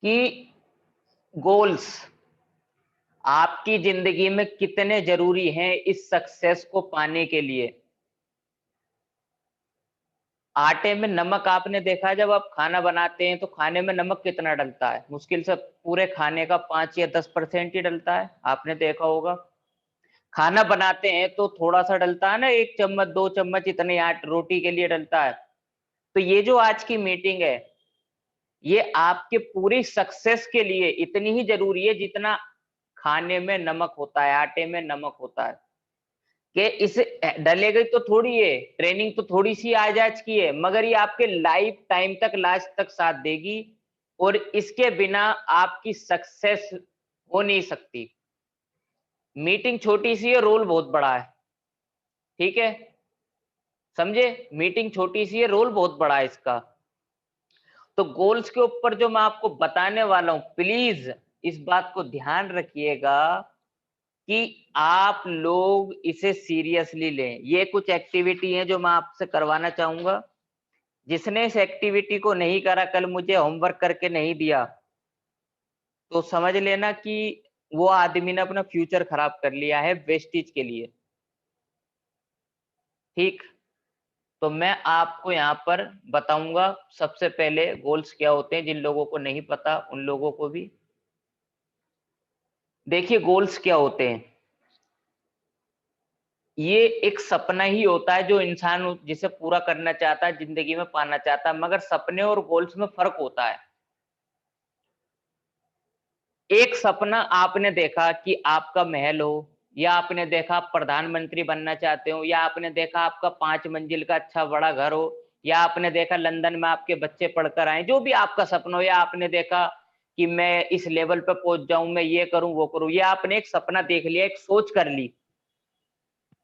कि गोल्स आपकी जिंदगी में कितने जरूरी हैं इस सक्सेस को पाने के लिए। आटे में नमक आपने देखा है, जब आप खाना बनाते हैं तो खाने में नमक कितना डलता है? मुश्किल से पूरे खाने का 5 या 10% ही डलता है, आपने देखा होगा। खाना बनाते हैं तो थोड़ा सा डलता है ना, 1 चम्मच 2 चम्मच इतने आट रोटी के लिए डलता है। तो ये जो आज की मीटिंग है, ये आपके पूरी सक्सेस के लिए इतनी ही जरूरी है जितना खाने में नमक होता है, आटे में नमक होता है। कि इसे डलेगी तो थोड़ी है, ट्रेनिंग तो थोड़ी सी आजाज की है, मगर ये आपके लाइफ टाइम तक, लास्ट तक साथ देगी, और इसके बिना आपकी सक्सेस हो नहीं सकती। मीटिंग छोटी सी है, रोल बहुत बड़ा है, ठीक है, समझे? मीटिंग छोटी सी है, रोल बहुत बड़ा है इसका। तो गोल्स के ऊपर जो मैं आपको बताने वाला हूं, प्लीज इस बात को ध्यान रखिएगा कि आप लोग इसे सीरियसली लें। ये कुछ एक्टिविटी है जो मैं आपसे करवाना चाहूंगा। जिसने इस एक्टिविटी को नहीं करा, कल मुझे होमवर्क करके नहीं दिया, तो समझ लेना कि वो आदमी ने अपना फ्यूचर खराब कर लिया है वेस्टेज के लिए, ठीक। तो मैं आपको यहाँ पर बताऊंगा सबसे पहले गोल्स क्या होते हैं, जिन लोगों को नहीं पता उन लोगों को भी। देखिए गोल्स क्या होते हैं। ये एक सपना ही होता है जो इंसान जिसे पूरा करना चाहता है, जिंदगी में पाना चाहता है। मगर सपने और गोल्स में फर्क होता है। एक सपना आपने देखा कि आपका महल हो, या आपने देखा आप प्रधानमंत्री बनना चाहते हो, या आपने देखा आपका 5 मंजिल का अच्छा बड़ा घर हो, या आपने देखा लंदन में आपके बच्चे पढ़कर आए, जो भी आपका सपना हो, या आपने देखा कि मैं इस लेवल पे पहुंच जाऊं, मैं ये करूं वो करूं, ये आपने एक सपना देख लिया, एक सोच कर ली।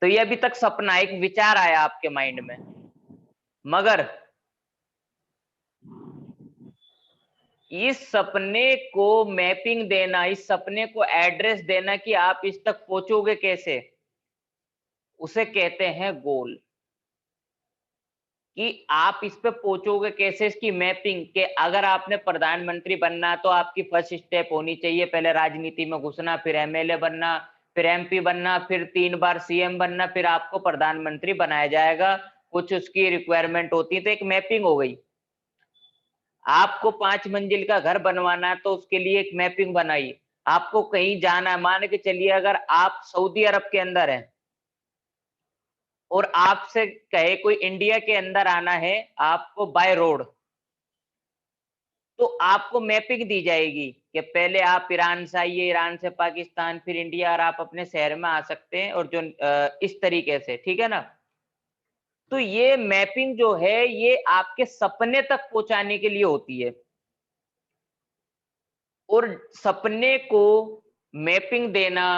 तो ये अभी तक सपना, एक विचार आया आपके माइंड में। मगर इस सपने को मैपिंग देना, इस सपने को एड्रेस देना कि आप इस तक पहुंचोगे कैसे, उसे कहते हैं गोल। कि आप इस पे पहुंचोगे कैसे, इसकी मैपिंग, के अगर आपने प्रधानमंत्री बनना तो आपकी फर्स्ट स्टेप होनी चाहिए पहले राजनीति में घुसना, फिर एमएलए बनना, फिर एमपी बनना, फिर 3 बार सीएम बनना, फिर आपको प्रधानमंत्री बनाया जाएगा। कुछ उसकी रिक्वायरमेंट होती है, तो एक मैपिंग हो गई। आपको 5 मंजिल का घर बनवाना है तो उसके लिए एक मैपिंग बनाई। आपको कहीं जाना है, मान के चलिए अगर आप सऊदी अरब के अंदर हैं और आपसे कहे कोई इंडिया के अंदर आना है आपको बाय रोड, तो आपको मैपिंग दी जाएगी कि पहले आप ईरान से आइए, ईरान से पाकिस्तान, फिर इंडिया, और आप अपने शहर में आ सकते हैं, और जो इस तरीके से, ठीक है ना। तो ये मैपिंग जो है ये आपके सपने तक पहुंचाने के लिए होती है, और सपने को मैपिंग देना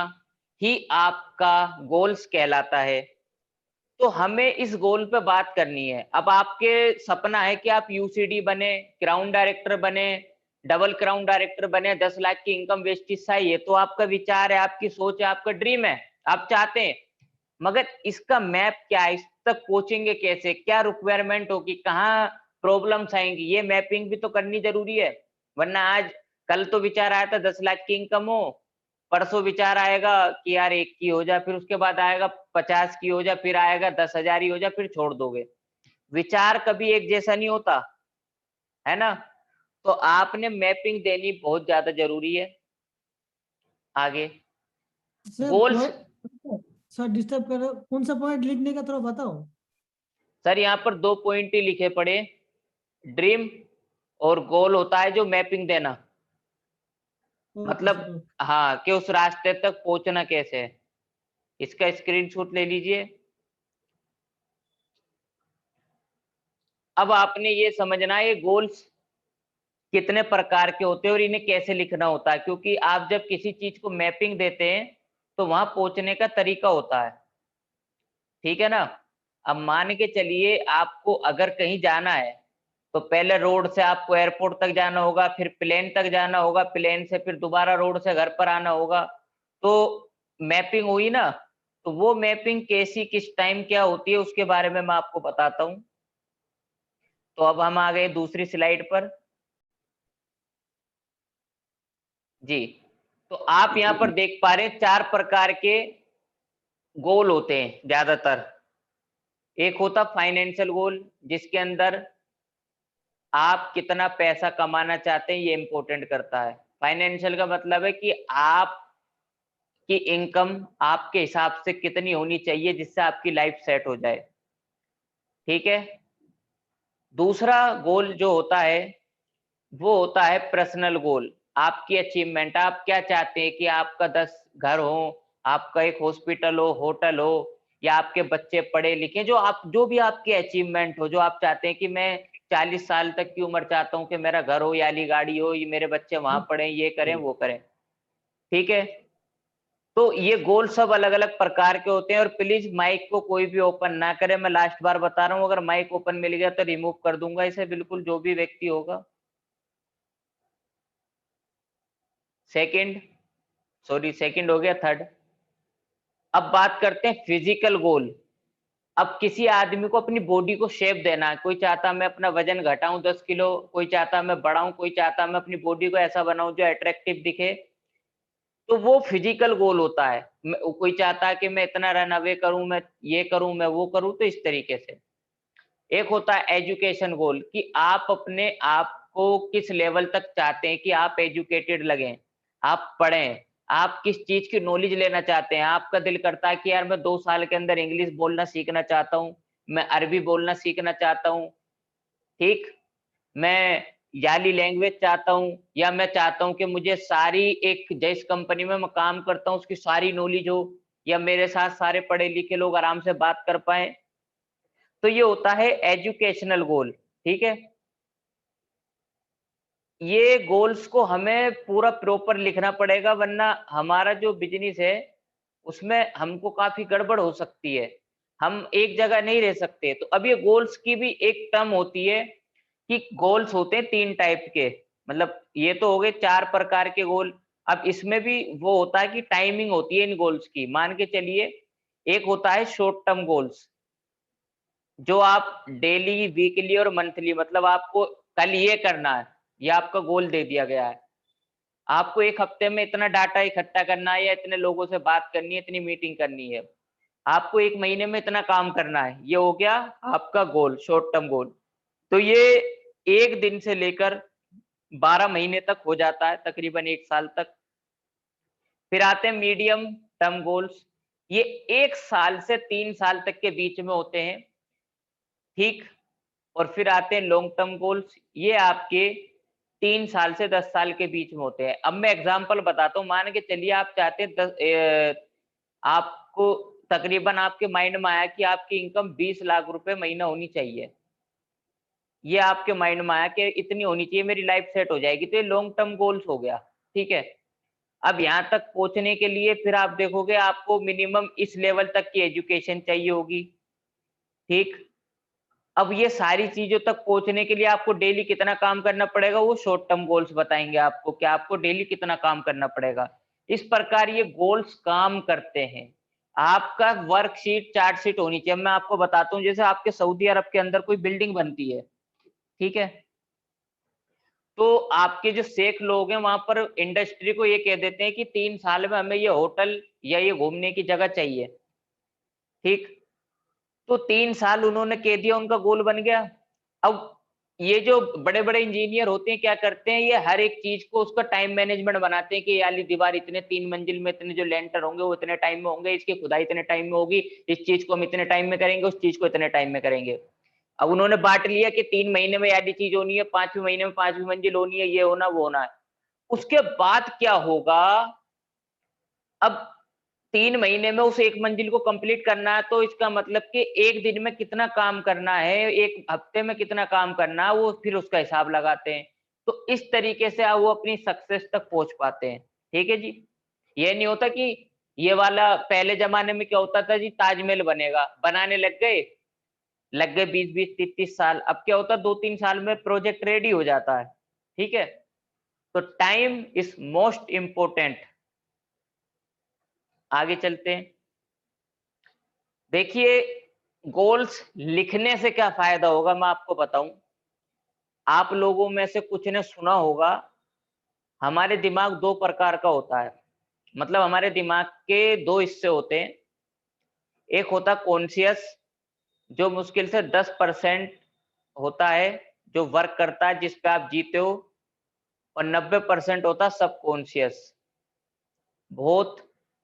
ही आपका गोल्स कहलाता है। तो हमें इस गोल पे बात करनी है। अब आपके सपना है कि आप यूसीडी बने, क्राउन डायरेक्टर बने, डबल क्राउन डायरेक्टर बने, 10 लाख की इनकम वेस्टेज से, ये तो आपका विचार है, आपकी सोच है, आपका ड्रीम है, आप चाहते हैं। मगर इसका मैप क्या है, इस तक पहुंचेंगे कैसे, क्या रिक्वायरमेंट होगी, कहाँ प्रॉब्लम्स आएंगी, ये मैपिंग भी तो करनी जरूरी है। वरना आज, कल तो विचार आया था 10 लाख की इनकम हो, परसों विचार आएगा कि यार 1 की हो जाए, फिर उसके बाद आएगा 50 की हो जाए, फिर आएगा 10,000 ही हो जाए, फिर छोड़ दोगे। विचार कभी एक जैसा नहीं होता, है ना। तो आपने मैपिंग देनी बहुत ज्यादा जरूरी है। आगे sir goals. Point, sir disturb कर रहे हो, कौन सा पॉइंट लिखने का थोड़ा बताओ। सर यहाँ पर 2 पॉइंट ही लिखे पड़े, ड्रीम और गोल होता है जो मैपिंग देना, ओके मतलब सर ओके। हाँ, कि उस रास्ते तक पहुंचना कैसे है। इसका स्क्रीनशॉट ले लीजिए। अब आपने ये समझना है ये गोल्स कितने प्रकार के होते हैं और इन्हें कैसे लिखना होता है, क्योंकि आप जब किसी चीज को मैपिंग देते हैं तो वहां पहुंचने का तरीका होता है, ठीक है ना। अब मान के चलिए आपको अगर कहीं जाना है तो पहले रोड से आपको एयरपोर्ट तक जाना होगा, फिर प्लेन तक जाना होगा, प्लेन से फिर दोबारा रोड से घर पर आना होगा। तो मैपिंग हुई ना। तो वो मैपिंग कैसी, किस टाइम क्या होती है, उसके बारे में मैं आपको बताता हूँ। तो अब हम आ गए दूसरी स्लाइड पर जी। तो आप यहाँ पर देख पा रहे हैं 4 प्रकार के गोल होते हैं ज्यादातर। एक होता फाइनेंशियल गोल, जिसके अंदर आप कितना पैसा कमाना चाहते हैं ये इंपॉर्टेंट करता है। फाइनेंशियल का मतलब है कि आप की इनकम आपके हिसाब से कितनी होनी चाहिए जिससे आपकी लाइफ सेट हो जाए, ठीक है। दूसरा गोल जो होता है वो होता है पर्सनल गोल, आपकी अचीवमेंट। आप क्या चाहते हैं कि आपका 10 घर हो, आपका एक हॉस्पिटल हो, होटल हो, या आपके बच्चे पढ़े लिखे, जो भी आपकी अचीवमेंट हो, जो आप चाहते हैं कि मैं 40 साल तक की उम्र चाहता हूं कि मेरा घर हो, याली गाड़ी हो, ये मेरे बच्चे वहां पढ़े, ये करें वो करें, ठीक है। तो ये गोल सब अलग अलग प्रकार के होते हैं। और प्लीज माइक को कोई भी ओपन ना करे, मैं लास्ट बार बता रहा हूँ, अगर माइक ओपन मिल गया तो रिमूव कर दूंगा इसे, बिल्कुल जो भी व्यक्ति होगा। सेकंड, सॉरी सेकंड हो गया, थर्ड। अब बात करते हैं फिजिकल गोल। अब किसी आदमी को अपनी बॉडी को शेप देना है, कोई चाहता मैं अपना वजन घटाऊं 10 किलो, कोई चाहता मैं बढ़ाऊं, कोई चाहता मैं अपनी बॉडी को ऐसा बनाऊं जो अट्रैक्टिव दिखे, तो वो फिजिकल गोल होता है। कोई चाहता है कि मैं इतना रन अवे करूं, मैं ये करूं, मैं वो करूं, तो इस तरीके से। एक होता है एजुकेशन गोल, कि आप अपने आप को किस लेवल तक चाहते हैं कि आप एजुकेटेड लगें, आप पढ़ें, आप किस चीज की नॉलेज लेना चाहते हैं। आपका दिल करता है कि यार मैं 2 साल के अंदर इंग्लिश बोलना सीखना चाहता हूँ, मैं अरबी बोलना सीखना चाहता हूँ, ठीक, मैं याली लैंग्वेज चाहता हूँ, या मैं चाहता हूँ कि मुझे सारी, एक जिस कंपनी में मैं काम करता हूँ उसकी सारी नॉलेज हो, या मेरे साथ सारे पढ़े लिखे लोग आराम से बात कर पाए, तो ये होता है एजुकेशनल गोल, ठीक है। ये गोल्स को हमें पूरा प्रॉपर लिखना पड़ेगा, वरना हमारा जो बिजनेस है उसमें हमको काफी गड़बड़ हो सकती है, हम एक जगह नहीं रह सकते। तो अब ये गोल्स की भी एक टर्म होती है कि गोल्स होते हैं 3 टाइप के, मतलब ये तो हो गए 4 प्रकार के गोल। अब इसमें भी वो होता है कि टाइमिंग होती है इन गोल्स की। मान के चलिए, एक होता है शॉर्ट टर्म गोल्स, जो आप डेली, वीकली और मंथली, मतलब आपको कल ये करना है, ये आपका गोल दे दिया गया है। आपको एक हफ्ते में इतना डाटा इकट्ठा करना है, या इतने लोगों से बात करनी है, इतनी मीटिंग करनी है, आपको एक महीने में इतना काम करना है, ये हो गया आपका गोल, शॉर्ट टर्म गोल। तो ये 1 दिन से लेकर 12 महीने तक हो जाता है, तकरीबन 1 साल तक। फिर आते हैं मीडियम टर्म गोल्स, ये 1 साल से 3 साल तक के बीच में होते हैं, ठीक। और फिर आते हैं लॉन्ग टर्म गोल्स, ये आपके 3 साल से 10 साल के बीच में होते हैं। अब मैं एग्जांपल बताता हूँ, मान के चलिए आप चाहते हैं आपको तकरीबन आपके माइंड में आया कि आपकी इनकम 20 लाख रुपए महीना होनी चाहिए, ये आपके माइंड में आया कि इतनी होनी चाहिए, मेरी लाइफ सेट हो जाएगी, तो ये लॉन्ग टर्म गोल्स हो गया, ठीक है। अब यहाँ तक पहुंचने के लिए फिर आप देखोगे आपको मिनिमम इस लेवल तक की एजुकेशन चाहिए होगी, ठीक। अब ये सारी चीजों तक पहुंचने के लिए आपको डेली कितना काम करना पड़ेगा, वो शॉर्ट टर्म गोल्स बताएंगे आपको कि आपको डेली कितना काम करना पड़ेगा। इस प्रकार ये गोल्स काम करते हैं। आपका वर्कशीट, चार्ट शीट होनी चाहिए। मैं आपको बताता हूँ, जैसे आपके सऊदी अरब के अंदर कोई बिल्डिंग बनती है, ठीक है, तो आपके जो शेख लोग हैं वहां पर इंडस्ट्री को ये कह देते हैं कि 3 साल में हमें ये होटल या ये घूमने की जगह चाहिए, ठीक। तो 3 साल उन्होंने कह दिया, उनका गोल बन गया। अब ये जो बड़े बड़े इंजीनियर होते हैं क्या करते हैं, ये हर एक चीज को उसका टाइम मैनेजमेंट बनाते हैं कि ये वाली दीवार इतने 3 मंजिल में इतने जो लेंटर होंगे वो इतने टाइम में होंगे, इसकी खुदाई इतने टाइम में होगी, इस चीज को हम इतने टाइम में करेंगे, उस चीज को इतने टाइम में करेंगे। अब उन्होंने बांट लिया कि 3 महीने में याली चीज होनी है, 5वें महीने में 5वीं मंजिल होनी है, ये होना वो होना है। उसके बाद क्या होगा, अब 3 महीने में उस 1 मंजिल को कंप्लीट करना है, तो इसका मतलब कि एक दिन में कितना काम करना है, एक हफ्ते में कितना काम करना है, वो फिर उसका हिसाब लगाते हैं। तो इस तरीके से वो अपनी सक्सेस तक पहुंच पाते हैं, ठीक है जी। ये नहीं होता कि ये वाला, पहले जमाने में क्या होता था जी, ताजमहल बनेगा, बनाने लग गए 20-20 30-30 साल। अब क्या होता है, 2-3 साल में प्रोजेक्ट रेडी हो जाता है, ठीक है। तो टाइम इज मोस्ट इंपोर्टेंट। आगे चलते हैं। देखिए, गोल्स लिखने से क्या फायदा होगा मैं आपको बताऊं। आप लोगों में से कुछ ने सुना होगा, हमारे दिमाग दो प्रकार का होता है। मतलब हमारे दिमाग के दो हिस्से होते हैं। एक होता कॉन्शियस, जो मुश्किल से 10% होता है, जो वर्क करता है, जिस पे आप जीते हो, और 90% होता है सबकॉन्शियस। बहुत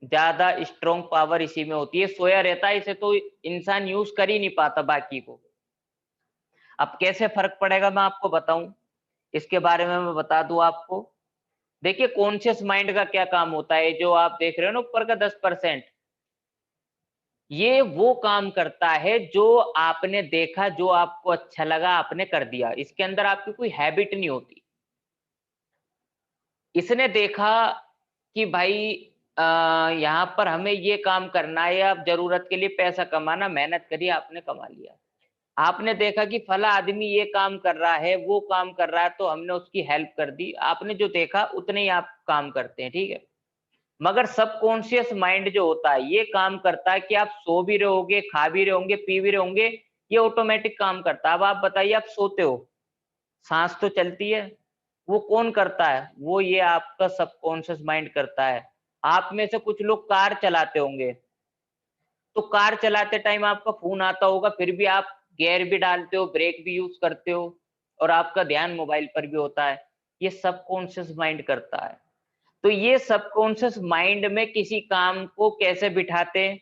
ज्यादा स्ट्रॉन्ग पावर इसी में होती है, सोया रहता है, इसे तो इंसान यूज कर ही नहीं पाता बाकी को। अब कैसे फर्क पड़ेगा मैं आपको बताऊं, इसके बारे में मैं बता दूं आपको। देखिए कॉन्शियस माइंड का क्या काम होता है, जो आप देख रहे हो ना ऊपर का 10%, ये वो काम करता है जो आपने देखा, जो आपको अच्छा लगा, आपने कर दिया। इसके अंदर आपकी कोई हैबिट नहीं होती। इसने देखा कि भाई यहाँ पर हमें ये काम करना है, अब जरूरत के लिए पैसा कमाना, मेहनत करी, आपने कमा लिया। आपने देखा कि फला आदमी ये काम कर रहा है, वो काम कर रहा है, तो हमने उसकी हेल्प कर दी। आपने जो देखा उतने ही आप काम करते हैं, ठीक है। मगर सबकॉन्शियस माइंड जो होता है, ये काम करता है कि आप सो भी रहोगे, खा भी रहे होंगे, पी भी रहे होंगे, ये ऑटोमेटिक काम करता है। अब आप बताइए, आप सोते हो, सांस तो चलती है, वो कौन करता है? वो ये आपका सबकॉन्शियस माइंड करता है। आप में से कुछ लोग कार चलाते होंगे, तो कार चलाते टाइम आपका फोन आता होगा, फिर भी आप गियर भी डालते हो, ब्रेक भी यूज करते हो, और आपका ध्यान मोबाइल पर भी होता है। ये सबकॉन्शियस माइंड करता है। तो ये सबकॉन्शियस माइंड में किसी काम को कैसे बिठाते हैं?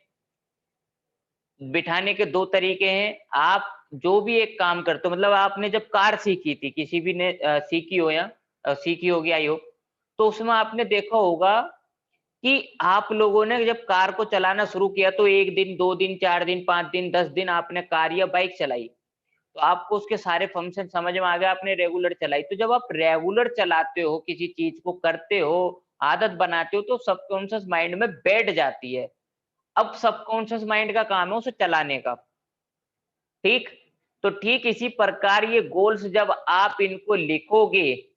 बिठाने के दो तरीके हैं। आप जो भी एक काम करते हो, मतलब आपने जब कार सीखी थी, किसी भी ने सीखी हो या सीखी होगी आई होप, तो उसमें आपने देखा होगा कि आप लोगों ने जब कार को चलाना शुरू किया, तो 1 दिन, 2 दिन, 4 दिन, 5 दिन, 10 दिन आपने कार या बाइक चलाई, तो आपको उसके सारे फंक्शन समझ में आ गए, आपने रेगुलर चलाई। तो जब आप रेगुलर चलाते हो, किसी चीज को करते हो, आदत बनाते हो, तो सबकॉन्शियस माइंड में बैठ जाती है। अब सबकॉन्शियस माइंड का काम है उसे चलाने का, ठीक। तो ठीक इसी प्रकार ये गोल्स जब आप इनको लिखोगे,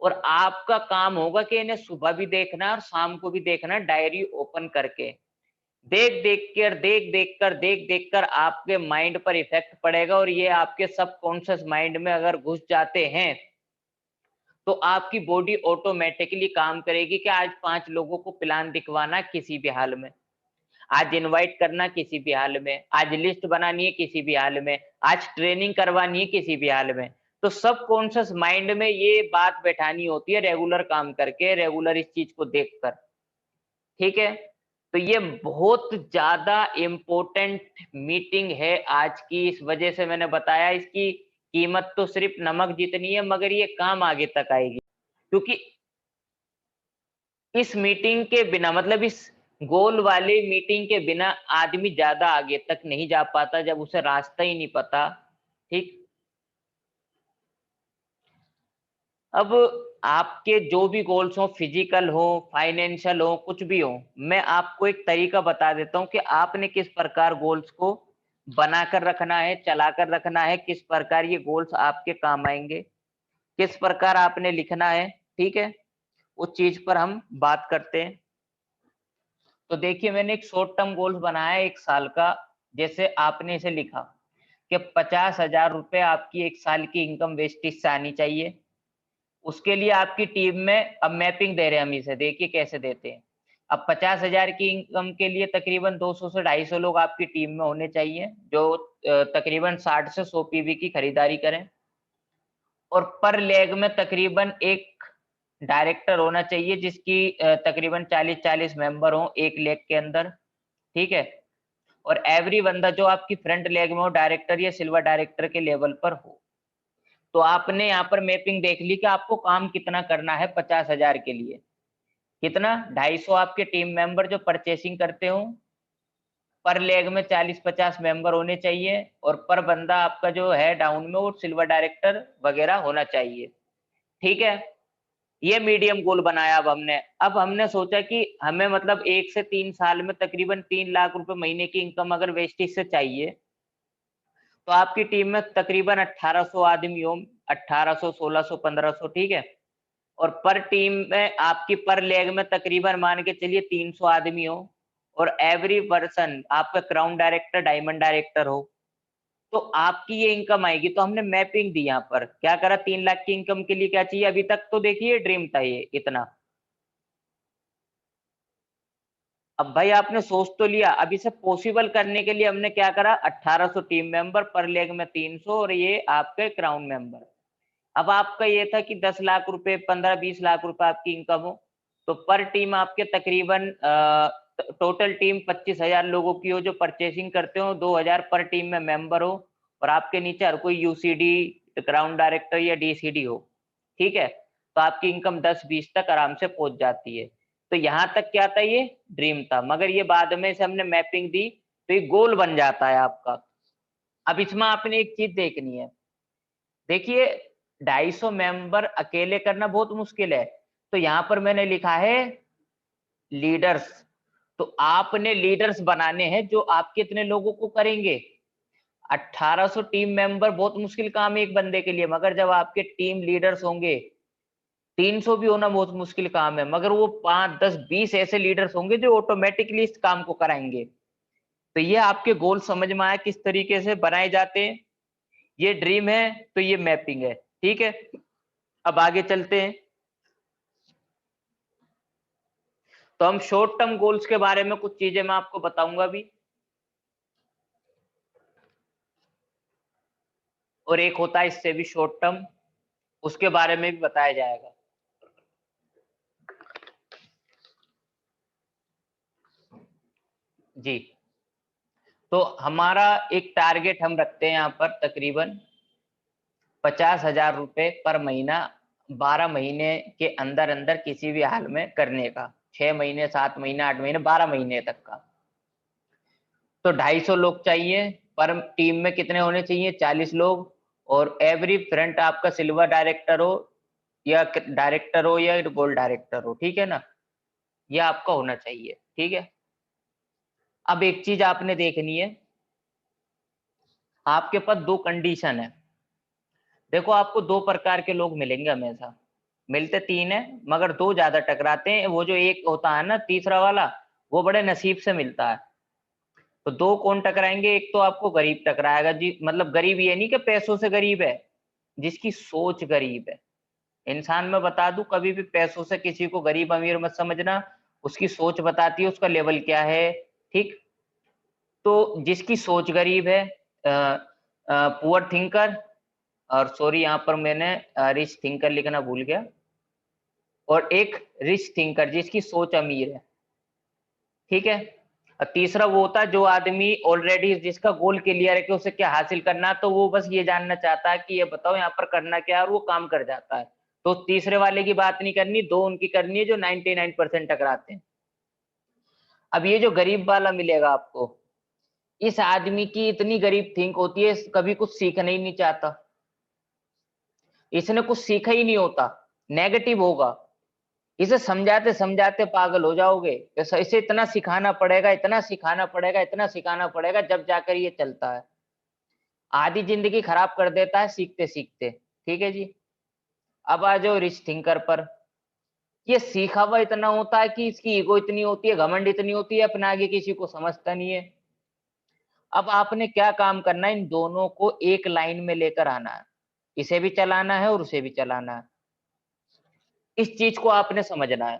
और आपका काम होगा कि इन्हें सुबह भी देखना है और शाम को भी देखना है, डायरी ओपन करके। देख देख कर आपके माइंड पर इफेक्ट पड़ेगा, और ये आपके सबकॉन्शियस माइंड में अगर घुस जाते हैं, तो आपकी बॉडी ऑटोमेटिकली काम करेगी कि आज 5 लोगों को प्लान दिखवाना है किसी भी हाल में, आज इनवाइट करना किसी भी हाल में, आज लिस्ट बनानी है किसी भी हाल में, आज ट्रेनिंग करवानी है किसी भी हाल में। तो सबकॉन्शियस माइंड में ये बात बैठानी होती है, रेगुलर काम करके, रेगुलर इस चीज को देखकर, ठीक है। तो ये बहुत ज्यादा इम्पोर्टेंट मीटिंग है आज की, इस वजह से मैंने बताया इसकी कीमत तो सिर्फ नमक जितनी है, मगर ये काम आगे तक आएगी। क्योंकि इस मीटिंग के बिना, मतलब इस गोल वाली मीटिंग के बिना आदमी ज्यादा आगे तक नहीं जा पाता, जब उसे रास्ता ही नहीं पता, ठीक। अब आपके जो भी गोल्स हो, फिजिकल हो, फाइनेंशियल हो, कुछ भी हो, मैं आपको एक तरीका बता देता हूँ कि आपने किस प्रकार गोल्स को बनाकर रखना है, चलाकर रखना है, किस प्रकार ये गोल्स आपके काम आएंगे, किस प्रकार आपने लिखना है, ठीक है। उस चीज पर हम बात करते हैं। तो देखिए मैंने एक शॉर्ट टर्म गोल्स बनाया है 1 साल का। जैसे आपने इसे लिखा कि 50,000 रुपए आपकी 1 साल की इनकम वेस्टेज से आनी चाहिए। उसके लिए आपकी टीम में, अब मैपिंग दे रहे हैं हम इसे, देखिए कैसे देते हैं। अब 50,000 की इनकम के लिए तकरीबन 200 से 250 लोग आपकी टीम में होने चाहिए, जो तकरीबन 60 से 100 पीवी की खरीदारी करें। और पर लेग में तकरीबन एक डायरेक्टर होना चाहिए, जिसकी तकरीबन 40-40 मेंबर हो एक लेग के अंदर, ठीक है। और एवरी बंदा जो आपकी फ्रंट लेग में हो, डायरेक्टर या सिल्वर डायरेक्टर के लेवल पर हो। तो आपने यहाँ पर मैपिंग देख ली कि आपको काम कितना करना है 50,000 के लिए। कितना? 250 आपके टीम मेंबर जो परचेसिंग करते हो, पर लेग में 40-50 मेंबर होने चाहिए, और पर बंदा आपका जो है डाउन में, वो सिल्वर डायरेक्टर वगैरह होना चाहिए, ठीक है। ये मीडियम गोल बनाया। अब हमने सोचा कि हमें मतलब 1 से 3 साल में तकरीबन 3 लाख रुपए महीने की इनकम अगर वेस्टेज से चाहिए, तो आपकी टीम में तकरीबन 1800 आदमी हो, 1800, 1600, 1500, ठीक है। और पर टीम में आपकी पर लेग में तकरीबन मान के चलिए 300 आदमी हो, और एवरी पर्सन आपका क्राउन डायरेक्टर, डायमंड डायरेक्टर हो, तो आपकी ये इनकम आएगी। तो हमने मैपिंग दी यहाँ पर, क्या करा, 3 लाख की इनकम के लिए क्या चाहिए, अभी तक तो देखिए ड्रीम था ये इतना। अब भाई आपने सोच तो लिया, अब इसे पॉसिबल करने के लिए हमने क्या करा, 1800 टीम मेंबर, पर लेग में 300, और ये आपके क्राउन मेंबर। अब आपका ये था कि 10 लाख रुपए, 15-20 लाख रुपए आपकी इनकम हो, तो पर टीम आपके तकरीबन टोटल टीम 25,000 लोगों की हो जो परचेसिंग करते हो, 2,000 पर टीम में मेंबर हो, और आपके नीचे हर कोई यूसीडी, क्राउन डायरेक्टर या डीसीडी हो, ठीक है, तो आपकी इनकम 10-20 तक आराम से पहुंच जाती है। तो यहाँ तक क्या था, ये ड्रीम था, मगर ये बाद में से हमने मैपिंग दी तो ये गोल बन जाता है आपका। अब इसमें आपने एक चीज देखनी है, देखिए 250 मेंबर अकेले करना बहुत मुश्किल है, तो यहाँ पर मैंने लिखा है लीडर्स। तो आपने लीडर्स बनाने हैं जो आपके इतने लोगों को करेंगे। 1800 टीम मेंबर बहुत मुश्किल काम है एक बंदे के लिए, मगर जब आपके टीम लीडर्स होंगे, 300 भी होना बहुत मुश्किल काम है, मगर वो 5, 10, 20 ऐसे लीडर्स होंगे जो ऑटोमेटिकली इस काम को कराएंगे। तो ये आपके गोल समझ में आया किस तरीके से बनाए जाते हैं। ये ड्रीम है, तो ये मैपिंग है, ठीक है। अब आगे चलते हैं, तो हम शॉर्ट टर्म गोल्स के बारे में कुछ चीजें मैं आपको बताऊंगा भी, और एक होता है इससे भी शॉर्ट टर्म, उसके बारे में भी बताया जाएगा। जी, तो हमारा एक टारगेट हम रखते हैं यहाँ पर तकरीबन 50,000 रुपए पर महीना, 12 महीने के अंदर अंदर किसी भी हाल में करने का, 6 महीने, 7 महीने, 8 महीने, 12 महीने तक का। तो 250 लोग चाहिए, पर टीम में कितने होने चाहिए, 40 लोग, और एवरी फ्रंट आपका सिल्वर डायरेक्टर हो या गोल्ड डायरेक्टर हो, ठीक है ना, ये आपका होना चाहिए, ठीक है। अब एक चीज आपने देखनी है, आपके पास 2 कंडीशन है। देखो आपको 2 प्रकार के लोग मिलेंगे हमेशा, मिलते 3 है मगर 2 ज्यादा टकराते हैं। वो जो एक होता है ना तीसरा वाला, वो बड़े नसीब से मिलता है। तो 2 कौन टकराएंगे, एक तो आपको गरीब टकराएगा जी, मतलब गरीब ये नहीं कि पैसों से गरीब है, जिसकी सोच गरीब है। इंसान में बता दूं, कभी भी पैसों से किसी को गरीब अमीर मत समझना, उसकी सोच बताती है उसका लेवल क्या है, ठीक। तो जिसकी सोच गरीब है, पुअर थिंकर, और सॉरी यहाँ पर मैंने रिच थिंकर लिखना भूल गया, और एक रिच थिंकर जिसकी सोच अमीर है, ठीक है। और तीसरा वो होता है जो आदमी ऑलरेडी जिसका गोल क्लियर है कि उसे क्या हासिल करना, तो वो बस ये जानना चाहता है कि ये बताओ यहाँ पर करना क्या है, और वो काम कर जाता है। तो तीसरे वाले की बात नहीं करनी, 2 उनकी करनी है जो 99% टकराते हैं। अब ये जो गरीब वाला मिलेगा आपको, इस आदमी की इतनी गरीब थिंक होती है, कभी कुछ सीखना ही नहीं चाहता, इसने कुछ सीखा ही नहीं होता, नेगेटिव होगा, इसे समझाते समझाते पागल हो जाओगे। इसे इतना सिखाना पड़ेगा, इतना सिखाना पड़ेगा, इतना सिखाना पड़ेगा, जब जाकर ये चलता है। आधी जिंदगी खराब कर देता है सीखते सीखते, ठीक है जी। अब आ जाओ रिच थिंकर पर, ये सीखा हुआ इतना होता है कि इसकी ईगो इतनी होती है, घमंड इतनी होती है, अपना आगे किसी को समझता नहीं है। अब आपने क्या काम करना है, इन दोनों को एक लाइन में लेकर आना है, इसे भी चलाना है और उसे भी चलाना है। इस चीज को आपने समझना है,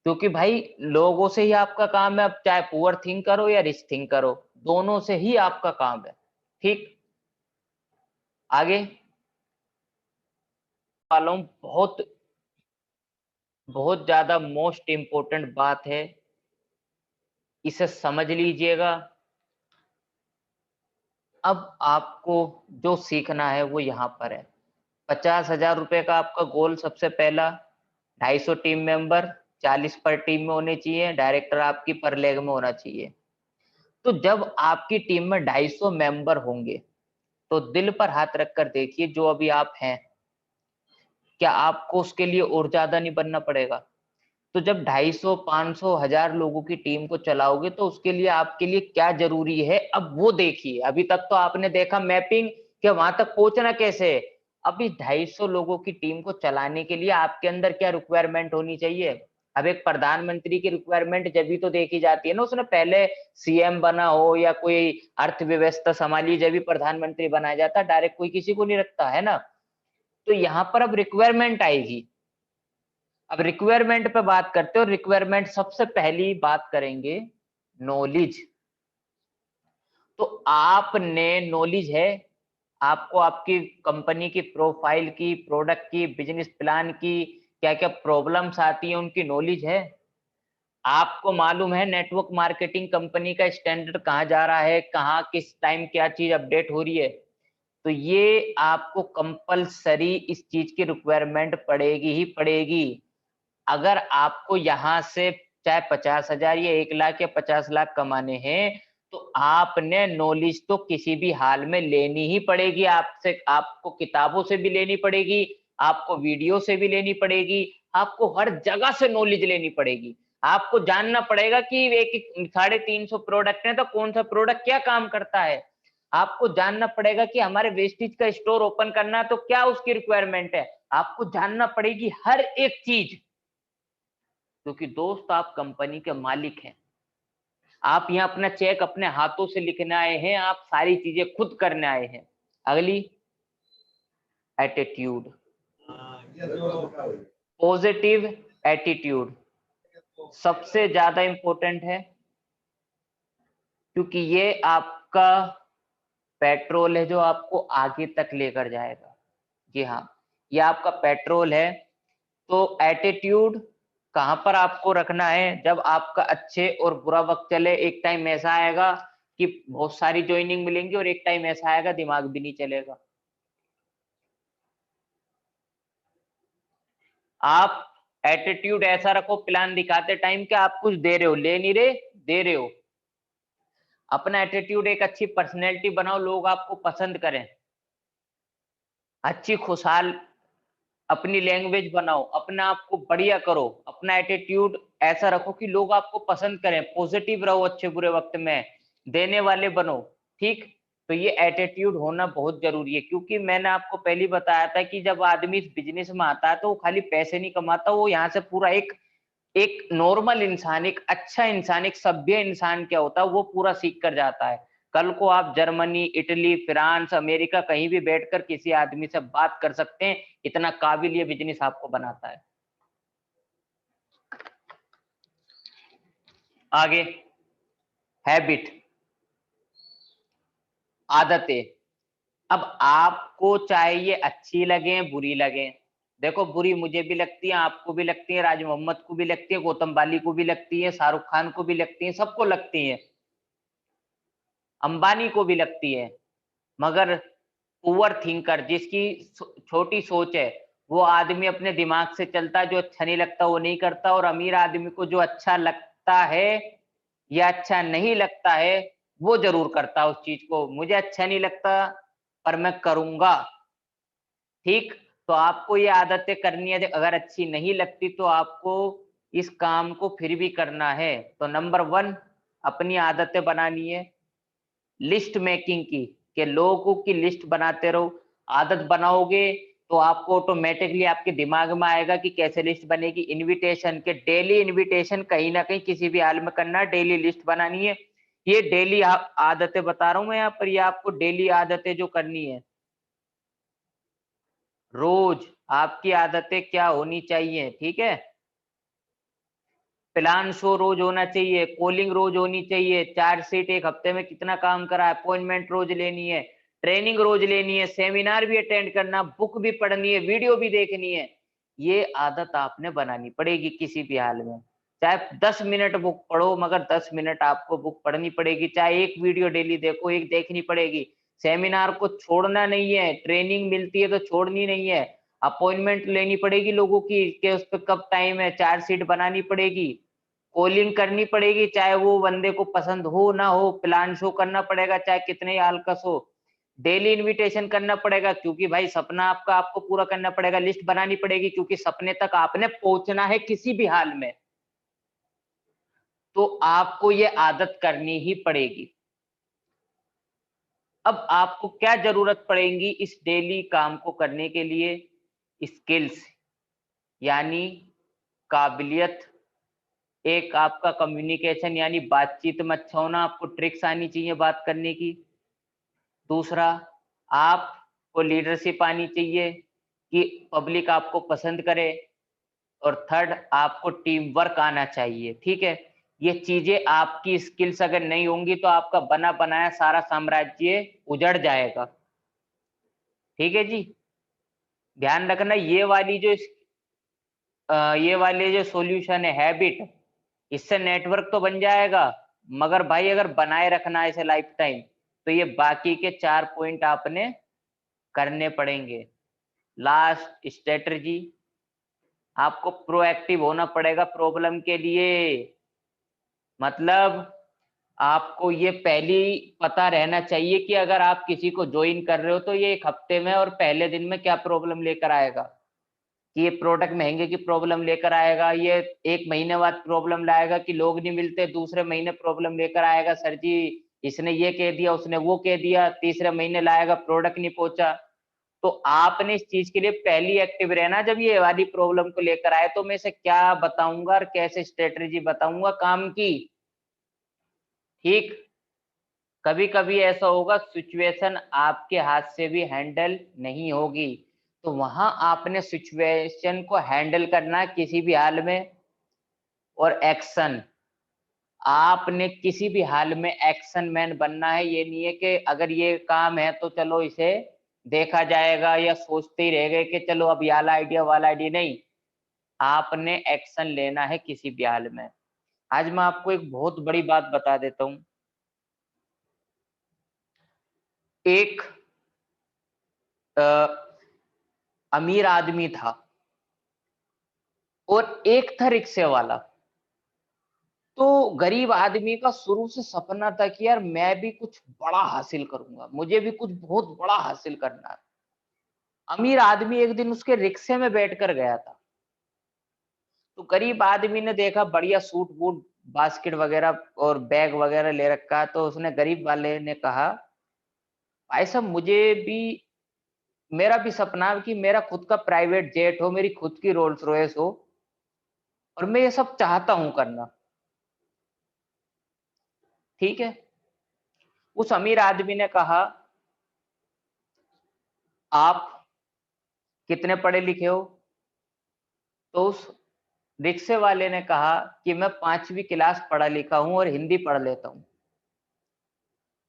क्योंकि भाई लोगों से ही आपका काम है, अब चाहे पुअर थिंकर हो या रिच थिंकर हो, दोनों से ही आपका काम है, ठीक। आगे वालों, बहुत बहुत ज्यादा मोस्ट इंपॉर्टेंट बात है, इसे समझ लीजिएगा। अब आपको जो सीखना है वो यहाँ पर है। 50,000 रुपए का आपका गोल, सबसे पहला 250 टीम मेंबर, 40 पर टीम में होने चाहिए, डायरेक्टर आपकी पर लेग में होना चाहिए। तो जब आपकी टीम में 250 मेंबर होंगे, तो दिल पर हाथ रखकर देखिए, जो अभी आप हैं, क्या आपको उसके लिए और ज्यादा नहीं बनना पड़ेगा। तो जब 250, 500, 1000 लोगों की टीम को चलाओगे, तो उसके लिए आपके लिए क्या जरूरी है, अब वो देखिए। अभी तक तो आपने देखा मैपिंग, कि वहां तक पहुंचना कैसे है। अभी 250 लोगों की टीम को चलाने के लिए आपके अंदर क्या रिक्वायरमेंट होनी चाहिए, अब एक प्रधानमंत्री की रिक्वायरमेंट जब भी तो देखी जाती है ना, उसने पहले सीएम बना हो या कोई अर्थव्यवस्था संभाली जब भी प्रधानमंत्री बनाया जाता, डायरेक्ट कोई किसी को नहीं रखता है ना। तो यहाँ पर अब रिक्वायरमेंट आएगी। अब रिक्वायरमेंट पे बात करते हो, रिक्वायरमेंट सबसे पहली बात करेंगे नॉलेज। तो आपने नॉलेज है, आपको आपकी कंपनी की प्रोफाइल की, प्रोडक्ट की, बिजनेस प्लान की, क्या क्या प्रॉब्लम्स आती है उनकी नॉलेज है। आपको मालूम है नेटवर्क मार्केटिंग कंपनी का स्टैंडर्ड कहाँ जा रहा है, कहाँ किस टाइम क्या चीज अपडेट हो रही है। तो ये आपको कंपलसरी इस चीज की रिक्वायरमेंट पड़ेगी ही पड़ेगी। अगर आपको यहाँ से चाहे 50,000 या 1 लाख या 50 लाख कमाने हैं, तो आपने नॉलेज तो किसी भी हाल में लेनी ही पड़ेगी। आपसे, आपको किताबों से भी लेनी पड़ेगी, आपको वीडियो से भी लेनी पड़ेगी, आपको हर जगह से नॉलेज लेनी पड़ेगी। आपको जानना पड़ेगा कि एक 350 प्रोडक्ट है तो कौन सा प्रोडक्ट क्या काम करता है। आपको जानना पड़ेगा कि हमारे वेस्टेज का स्टोर ओपन करना है तो क्या उसकी रिक्वायरमेंट है। आपको जानना पड़ेगी हर एक चीज, क्योंकि दोस्त आप कंपनी के मालिक हैं। आप यहाँ अपना चेक अपने हाथों से लिखने आए हैं, आप सारी चीजें खुद करने आए हैं। अगली, एटीट्यूड, पॉजिटिव एटीट्यूड सबसे ज्यादा इंपॉर्टेंट है, क्योंकि ये आपका पेट्रोल है जो आपको आगे तक लेकर जाएगा। जी हाँ, ये आपका पेट्रोल है। तो एटीट्यूड कहां पर आपको रखना है, जब आपका अच्छे और बुरा वक्त चले। एक टाइम ऐसा आएगा कि बहुत सारी ज्वाइनिंग मिलेंगी और एक टाइम ऐसा आएगा दिमाग भी नहीं चलेगा। आप एटीट्यूड ऐसा रखो प्लान दिखाते टाइम कि आप कुछ दे रहे हो, ले नहीं रहे, दे रहे हो। अपना एटीट्यूड एक अच्छी पर्सनैलिटी बनाओ, लोग आपको पसंद करें। अच्छी खुशहाल अपनी लैंग्वेज बनाओ, अपने आप को बढ़िया करो, अपना एटीट्यूड ऐसा रखो कि लोग आपको पसंद करें। पॉजिटिव रहो अच्छे बुरे वक्त में, देने वाले बनो। ठीक, तो ये एटीट्यूड होना बहुत जरूरी है, क्योंकि मैंने आपको पहले बताया था कि जब आदमी इस बिजनेस में आता है तो वो खाली पैसे नहीं कमाता, वो यहाँ से पूरा एक एक नॉर्मल इंसान, एक अच्छा इंसान, एक सभ्य इंसान क्या होता है वो पूरा सीख कर जाता है। कल को आप जर्मनी, इटली, फ्रांस, अमेरिका कहीं भी बैठकर किसी आदमी से बात कर सकते हैं, इतना काबिल ये बिजनेस आपको बनाता है। आगे, हैबिट, आदतें। अब आपको चाहे ये अच्छी लगे बुरी लगे, देखो बुरी मुझे भी लगती है, आपको भी लगती है, राज मोहम्मद को भी लगती है, गौतम बाली को भी लगती है, शाहरुख खान को भी लगती है, सबको लगती है, अंबानी को भी लगती है। मगर पुअर थिंकर, जिसकी छोटी सोच है, वो आदमी अपने दिमाग से चलता है, जो अच्छा नहीं लगता वो नहीं करता। और अमीर आदमी को जो अच्छा लगता है या अच्छा नहीं लगता है वो जरूर करता है उस चीज को। मुझे अच्छा नहीं लगता पर मैं करूंगा। ठीक, तो आपको ये आदतें करनी है, अगर अच्छी नहीं लगती तो आपको इस काम को फिर भी करना है। तो नंबर 1 अपनी आदतें बनानी है, लिस्ट मेकिंग की, कि लोगों की लिस्ट बनाते रहो। आदत बनाओगे तो आपको ऑटोमेटिकली आपके दिमाग में आएगा कि कैसे लिस्ट बनेगी। इनविटेशन के, डेली इनविटेशन कहीं ना कहीं किसी भी हाल में करना, डेली लिस्ट बनानी है। ये डेली आदतें बता रहा हूं मैं यहाँ पर, ये आपको डेली आदतें जो करनी है। रोज आपकी आदतें क्या होनी चाहिए, ठीक है। प्लान शो रोज होना चाहिए, कॉलिंग रोज होनी चाहिए, चार्जशीट एक हफ्ते में कितना काम करा है, अपॉइंटमेंट रोज लेनी है, ट्रेनिंग रोज लेनी है, सेमिनार भी अटेंड करना, बुक भी पढ़नी है, वीडियो भी देखनी है। ये आदत आपने बनानी पड़ेगी किसी भी हाल में। चाहे 10 मिनट बुक पढ़ो, मगर 10 मिनट आपको बुक पढ़नी पड़ेगी। चाहे एक वीडियो डेली देखो, एक देखनी पड़ेगी। सेमिनार को छोड़ना नहीं है, ट्रेनिंग मिलती है तो छोड़नी नहीं है। अपॉइंटमेंट लेनी पड़ेगी लोगों की कि उस पर कब टाइम है, चार्जशीट बनानी पड़ेगी, कॉलिंग करनी पड़ेगी, चाहे वो बंदे को पसंद हो ना हो, प्लान शो करना पड़ेगा चाहे कितने ही आलकस हो, डेली इनविटेशन करना पड़ेगा, क्योंकि भाई सपना आपका आपको पूरा करना पड़ेगा। लिस्ट बनानी पड़ेगी क्योंकि सपने तक आपने पहुंचना है किसी भी हाल में, तो आपको ये आदत करनी ही पड़ेगी। अब आपको क्या जरूरत पड़ेगी इस डेली काम को करने के लिए? स्किल्स, यानी काबिलियत, एक आपका कम्युनिकेशन यानी बातचीत में अच्छा होना, आपको ट्रिक्स आनी चाहिए बात करने की। दूसरा, आपको लीडरशिप आनी चाहिए कि पब्लिक आपको पसंद करे। और थर्ड, आपको टीम वर्क आना चाहिए। ठीक है, ये चीजें आपकी स्किल्स अगर नहीं होंगी तो आपका बना बनाया सारा साम्राज्य उजड़ जाएगा। ठीक है जी, ध्यान रखना ये वाले जो सॉल्यूशन है हैबिट, इससे नेटवर्क तो बन जाएगा, मगर भाई अगर बनाए रखना है इसे लाइफ टाइम, तो ये बाकी के 4 पॉइंट आपने करने पड़ेंगे। लास्ट स्ट्रेटजी, आपको प्रोएक्टिव होना पड़ेगा प्रॉब्लम के लिए। मतलब आपको ये पहली पता रहना चाहिए कि अगर आप किसी को ज्वाइन कर रहे हो तो ये 1 हफ्ते में और पहले दिन में क्या प्रॉब्लम लेकर आएगा, कि ये प्रोडक्ट महंगे की प्रॉब्लम लेकर आएगा, ये 1 महीने बाद प्रॉब्लम लाएगा कि लोग नहीं मिलते, दूसरे महीने प्रॉब्लम लेकर आएगा सर जी इसने ये कह दिया उसने वो कह दिया, तीसरे महीने लाएगा प्रोडक्ट नहीं पहुंचा। तो आपने इस चीज के लिए पहली एक्टिव रहना, जब ये वाली प्रॉब्लम को लेकर आए तो मैं इसे क्या बताऊंगा और कैसे स्ट्रेटजी बताऊंगा काम की। ठीक, कभी कभी ऐसा होगा सिचुएशन आपके हाथ से भी हैंडल नहीं होगी, तो वहां आपने सिचुएशन को हैंडल करना किसी भी हाल में। और एक्शन, आपने किसी भी हाल में एक्शन मैन बनना है। ये नहीं है कि अगर ये काम है तो चलो इसे देखा जाएगा या सोचते ही रह गए कि चलो अब ये वाला आइडिया, नहीं, आपने एक्शन लेना है किसी भी हाल में। आज मैं आपको एक बहुत बड़ी बात बता देता हूं। एक अ, अमीर आदमी था और एक था रिक्शे वाला। तो गरीब आदमी का शुरू से सपना था कि यार मैं भी कुछ बड़ा हासिल करूंगा, मुझे भी कुछ बहुत बड़ा हासिल करना है। अमीर आदमी एक दिन उसके रिक्शे में बैठकर गया था, तो गरीब आदमी ने देखा बढ़िया सूट बूट बास्केट वगैरह और बैग वगैरह ले रखा है, तो उसने गरीब वाले ने कहा भाई साहब मुझे भी, मेरा भी सपना है कि मेरा खुद का प्राइवेट जेट हो, मेरी खुद की रोल्स रॉयस हो, और मैं ये सब चाहता हूं करना। ठीक है, उस अमीर आदमी ने कहा आप कितने पढ़े लिखे हो? तो उस रिक्शे वाले ने कहा कि मैं 5वीं क्लास पढ़ा लिखा हूं और हिंदी पढ़ लेता हूं।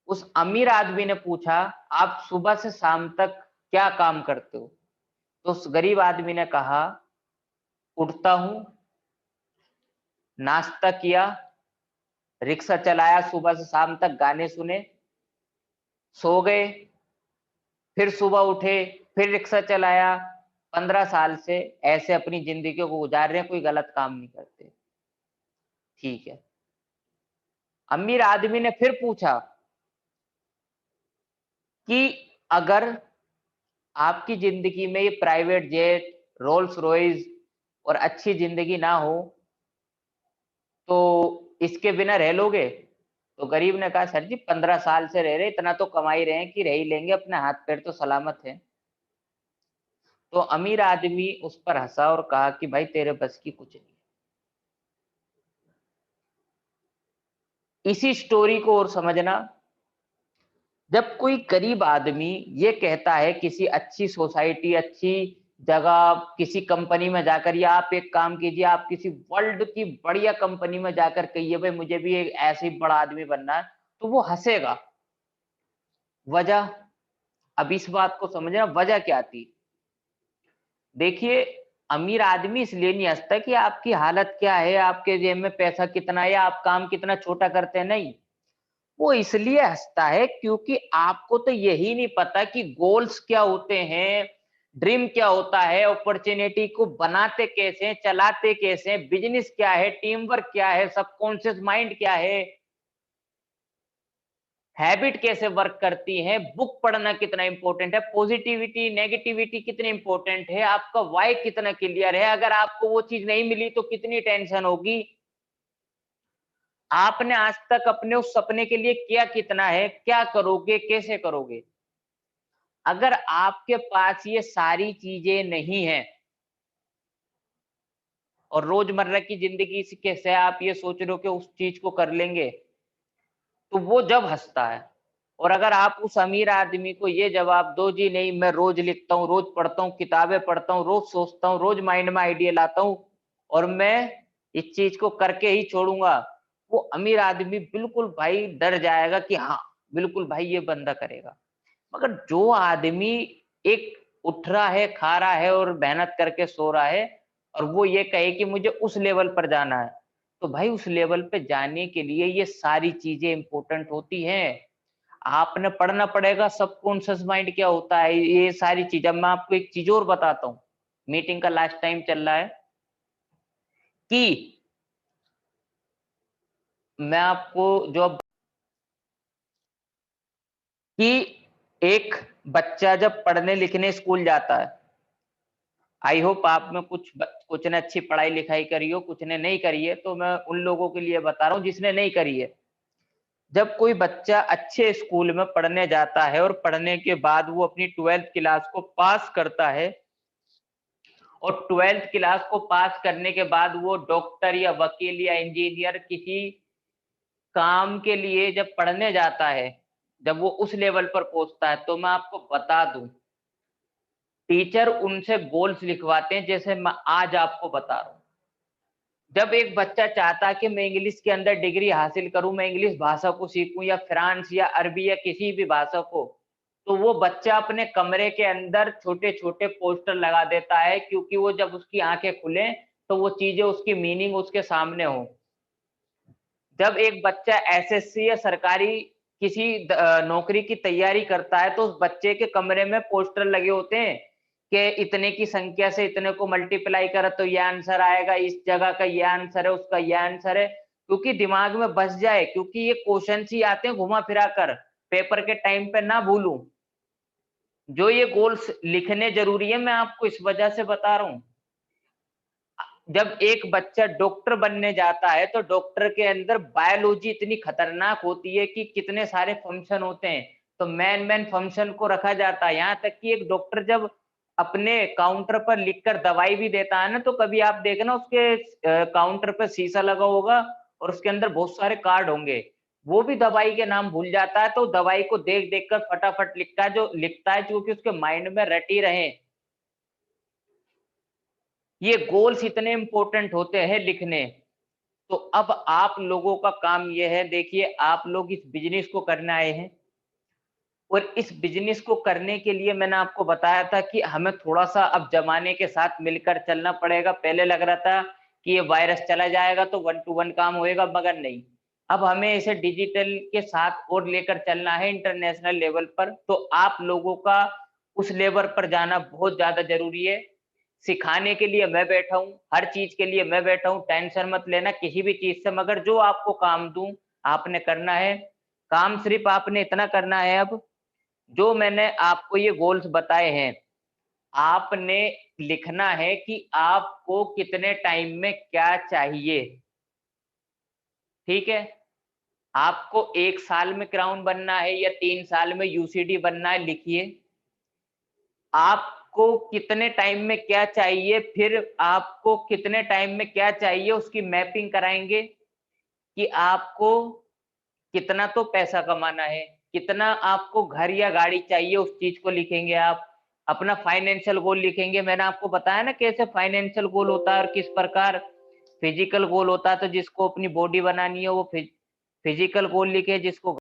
उस अमीर आदमी ने पूछा आप सुबह से शाम तक क्या काम करते हो? तो उस गरीब आदमी ने कहा उठता हूं, नाश्ता किया, रिक्शा चलाया, सुबह से शाम तक गाने सुने, सो गए, फिर सुबह उठे, फिर रिक्शा चलाया। 15 साल से ऐसे अपनी जिंदगी को गुजार रहे हैं, कोई गलत काम नहीं करते। ठीक है, अमीर आदमी ने फिर पूछा कि अगर आपकी जिंदगी में ये प्राइवेट जेट, रोल्स रॉयस और अच्छी जिंदगी ना हो तो इसके बिना रह लोगे? तो गरीब ने कहा सर जी 15 साल से रह रहे, इतना तो कमा ही रहे हैं कि रह ही लेंगे, अपने हाथ पैर तो सलामत है। तो अमीर आदमी उस पर हंसा और कहा कि भाई तेरे बस की कुछ नहीं। इसी स्टोरी को और समझना, जब कोई गरीब आदमी ये कहता है किसी अच्छी सोसाइटी, अच्छी जगह, किसी कंपनी में जाकर, या आप एक काम कीजिए आप किसी वर्ल्ड की बढ़िया कंपनी में जाकर कहिए भाई मुझे भी एक ऐसे ही बड़ा आदमी बनना है, तो वो हंसेगा। वजह, अब इस बात को समझना वजह क्या थी। देखिए, अमीर आदमी इसलिए नहीं हंसता कि आपकी हालत क्या है, आपके जेब में पैसा कितना है, या आप काम कितना छोटा करते हैं, नहीं। वो इसलिए हंसता है क्योंकि आपको तो यही नहीं पता कि गोल्स क्या होते हैं, ड्रीम क्या होता है, अपॉर्चुनिटी को बनाते कैसे हैं, चलाते कैसे हैं, बिजनेस क्या है, टीम वर्क क्या है, सबकॉन्शियस माइंड क्या है, हैबिट कैसे वर्क करती है, बुक पढ़ना कितना इंपॉर्टेंट है, पॉजिटिविटी नेगेटिविटी कितनी इंपॉर्टेंट है, आपका वाई कितना क्लियर है। अगर आपको वो चीज नहीं मिली तो कितनी टेंशन होगी। आपने आज तक अपने उस सपने के लिए किया कितना है, क्या करोगे, कैसे करोगे? अगर आपके पास ये सारी चीजें नहीं है और रोजमर्रा की जिंदगी से आप ये सोच रहे हो कि उस चीज को कर लेंगे, तो वो जब हंसता है। और अगर आप उस अमीर आदमी को ये जवाब दो, जी नहीं मैं रोज लिखता हूँ, रोज पढ़ता हूँ, किताबें पढ़ता हूँ, रोज सोचता हूँ, रोज माइंड में आइडिया लाता हूँ और मैं इस चीज को करके ही छोड़ूंगा, वो अमीर आदमी बिल्कुल भाई डर जाएगा कि हाँ बिल्कुल भाई ये बंदा करेगा। मगर जो आदमी एक उठ रहा है, खा रहा है और मेहनत करके सो रहा है और वो ये कहे कि मुझे उस लेवल पर जाना है, तो भाई उस लेवल पे जाने के लिए ये सारी चीजें इंपॉर्टेंट होती हैं। आपने पढ़ना पड़ेगा सबकॉन्शियस माइंड क्या होता है, ये सारी चीज। अब मैं आपको एक चीज और बताता हूँ, मीटिंग का लास्ट टाइम चल रहा है कि मैं आपको जो कि एक बच्चा जब पढ़ने लिखने स्कूल जाता है, आई होप आप में कुछ ने अच्छी पढ़ाई लिखाई करी हो, कुछ ने नहीं करी है, तो मैं उन लोगों के लिए बता रहा हूँ जिसने नहीं करी है। जब कोई बच्चा अच्छे स्कूल में पढ़ने जाता है और पढ़ने के बाद वो अपनी 12th क्लास को पास करता है और 12th क्लास को पास करने के बाद वो डॉक्टर या वकील या इंजीनियर किसी काम के लिए जब पढ़ने जाता है, जब वो उस लेवल पर पहुंचता है, तो मैं आपको बता दूं टीचर उनसे गोल्स लिखवाते हैं, जैसे मैं आज आपको बता रहा हूँ। जब एक बच्चा चाहता है कि मैं इंग्लिश के अंदर डिग्री हासिल करूं, मैं इंग्लिश भाषा को सीखूं या फ्रांस या अरबी या किसी भी भाषा को, तो वो बच्चा अपने कमरे के अंदर छोटे छोटे पोस्टर लगा देता है, क्योंकि वो जब उसकी आंखें खुले तो वो चीजें उसकी मीनिंग उसके सामने हो। जब एक बच्चा एसएससी या सरकारी किसी नौकरी की तैयारी करता है, तो उस बच्चे के कमरे में पोस्टर लगे होते हैं कि इतने की संख्या से इतने को मल्टीप्लाई कर तो ये आंसर आएगा, इस जगह का ये आंसर है, उसका ये आंसर है, क्योंकि दिमाग में बस जाए, क्योंकि ये क्वेश्चन ही आते हैं घुमा फिरा कर, पेपर के टाइम पे ना भूलूं। जो ये गोल्स लिखने जरूरी है, मैं आपको इस वजह से बता रहा हूँ। जब एक बच्चा डॉक्टर बनने जाता है, तो डॉक्टर के अंदर बायोलॉजी इतनी खतरनाक होती है कि कितने सारे फंक्शन होते हैं, तो मेन मेन फंक्शन को रखा जाता है। यहाँ तक कि एक डॉक्टर जब अपने काउंटर पर लिखकर दवाई भी देता है ना, तो कभी आप देखना उसके काउंटर पर शीशा लगा होगा और उसके अंदर बहुत सारे कार्ड होंगे, वो भी दवाई के नाम भूल जाता है, तो दवाई को देख देख कर फटाफट लिखता है जो कि उसके माइंड में रटी रहे। ये गोल्स इतने इंपॉर्टेंट होते हैं लिखने। तो अब आप लोगों का काम ये है, देखिए आप लोग इस बिजनेस को करने आए हैं और इस बिजनेस को करने के लिए मैंने आपको बताया था कि हमें थोड़ा सा अब जमाने के साथ मिलकर चलना पड़ेगा। पहले लग रहा था कि ये वायरस चला जाएगा तो 1 to 1 काम होएगा, मगर नहीं, अब हमें इसे डिजिटल के साथ और लेकर चलना है इंटरनेशनल लेवल पर। तो आप लोगों का उस लेवल पर जाना बहुत ज्यादा जरूरी है। सिखाने के लिए मैं बैठा हूँ, हर चीज के लिए मैं बैठा हूँ, टेंशन मत लेना किसी भी चीज से, मगर जो आपको काम दूं आपने करना है। काम सिर्फ आपने इतना करना है, अब जो मैंने आपको ये गोल्स बताए हैं, आपने लिखना है कि आपको कितने टाइम में क्या चाहिए। ठीक है, आपको 1 साल में क्राउन बनना है या 3 साल में यूसीडी बनना है, लिखिए। आपको कितने टाइम में क्या चाहिए, फिर आपको कितने टाइम में क्या चाहिए उसकी मैपिंग कराएंगे कि आपको कितना तो पैसा कमाना है, कितना आपको घर या गाड़ी चाहिए, उस चीज को लिखेंगे आप। अपना फाइनेंशियल गोल लिखेंगे, मैंने आपको बताया ना कैसे फाइनेंशियल गोल होता है और किस प्रकार फिजिकल गोल होता है। तो जिसको अपनी बॉडी बनानी है वो फिजिकल गोल लिखे, जिसको